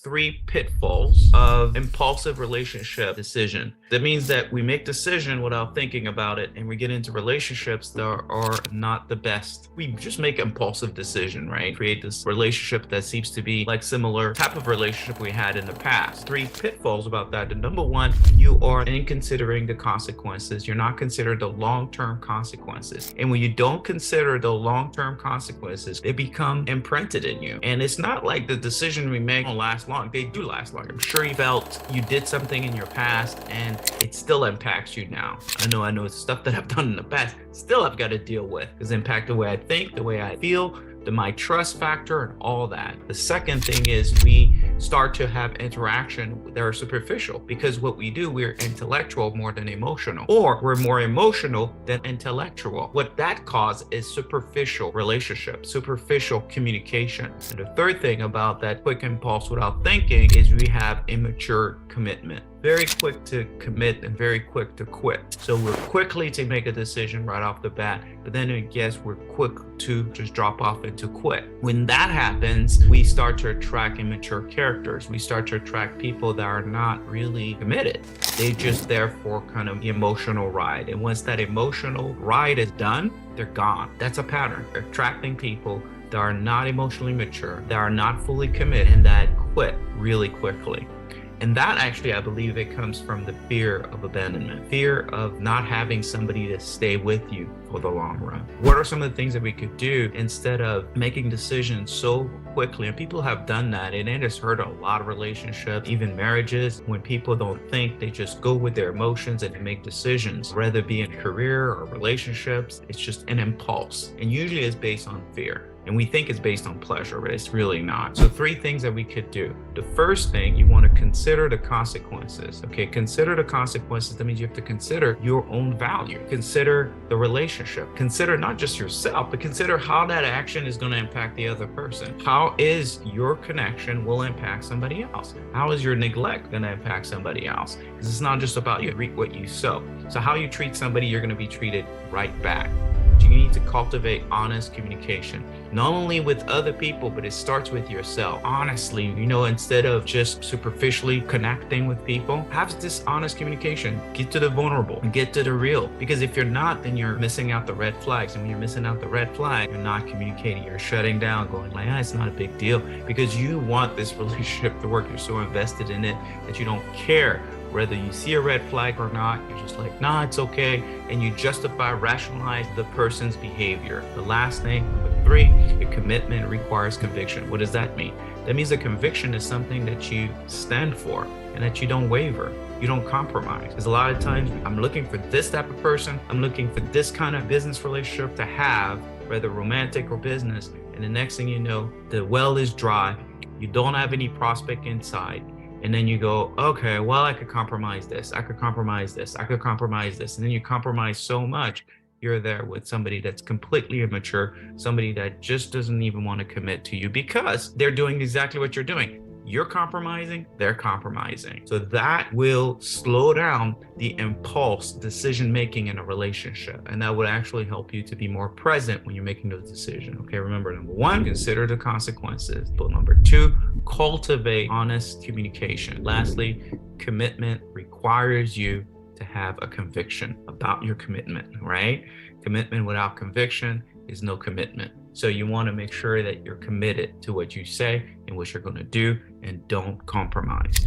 three pitfalls of impulsive relationship decision. That means that we make decision without thinking about it, and we get into relationships that are not the best. We just make impulsive decision, right? Create this relationship that seems to be like similar type of relationship we had in the past. Three pitfalls about that. The number one, you are inconsidering the consequences. You're not considering the long-term consequences. And when you don't consider the long-term consequences, they become imprinted in you. And it's not like the decision we make won't last long. They do last long. I'm sure you felt you did something in your past and it still impacts you now. I know it's stuff that I've done in the past, still I've got to deal with, because it impacts the way I think, the way I feel, my trust factor, and all that. The second thing is we start to have interaction that are superficial, because what we do, we're intellectual more than emotional, or we're more emotional than intellectual. What that causes is superficial relationship, superficial communication. And the third thing about that quick impulse without thinking is we have immature commitment. Very quick to commit and very quick to quit. So we're quickly to make a decision right off the bat, but then I guess we're quick to just drop off and to quit. When that happens, we start to attract immature characters. We start to attract people that are not really committed. They just there for kind of the emotional ride. And once that emotional ride is done, they're gone. That's a pattern. They're attracting people that are not emotionally mature, that are not fully committed, and that quit really quickly. And that actually, I believe it comes from the fear of abandonment, fear of not having somebody to stay with you for the long run. What are some of the things that we could do instead of making decisions so quickly? And people have done that, and it has hurt a lot of relationships, even marriages. When people don't think, they just go with their emotions and they make decisions, whether it be in career or relationships. It's just an impulse, and usually it's based on fear. And we think it's based on pleasure, but it's really not. So three things that we could do. The first thing, you want to consider the consequences. Okay, consider the consequences. That means you have to consider your own value. Consider the relationship. Consider not just yourself, but consider how that action is going to impact the other person. How is your connection will impact somebody else? How is your neglect going to impact somebody else? Because it's not just about you reap what you sow. So how you treat somebody, you're going to be treated right back. You need to cultivate honest communication, not only with other people, but it starts with yourself. Honestly, instead of just superficially connecting with people, have this honest communication. Get to the vulnerable and get to the real. Because if you're not, then you're missing out the red flags. And when you're missing out the red flag, you're not communicating. You're shutting down, going like, it's not a big deal. Because you want this relationship to work. You're so invested in it that you don't care whether you see a red flag or not. You're just like, nah, it's okay. And you justify, rationalize the person's behavior. The last thing, number three, your commitment requires conviction. What does that mean? That means a conviction is something that you stand for and that you don't waver. You don't compromise. Because a lot of times I'm looking for this type of person. I'm looking for this kind of business relationship to have, whether romantic or business. And the next thing you know, the well is dry. You don't have any prospect inside. And then you go, okay, well, I could compromise this. I could compromise this. I could compromise this. And then you compromise so much, you're there with somebody that's completely immature, somebody that just doesn't even want to commit to you because they're doing exactly what you're doing. You're compromising, they're compromising. So that will slow down the impulse decision-making in a relationship. And that would actually help you to be more present when you're making those decisions. Okay, remember, number one, consider the consequences. But number two, cultivate honest communication. Lastly, commitment requires you to have a conviction about your commitment, right? Commitment without conviction is no commitment. So you want to make sure that you're committed to what you say and what you're going to do, and don't compromise.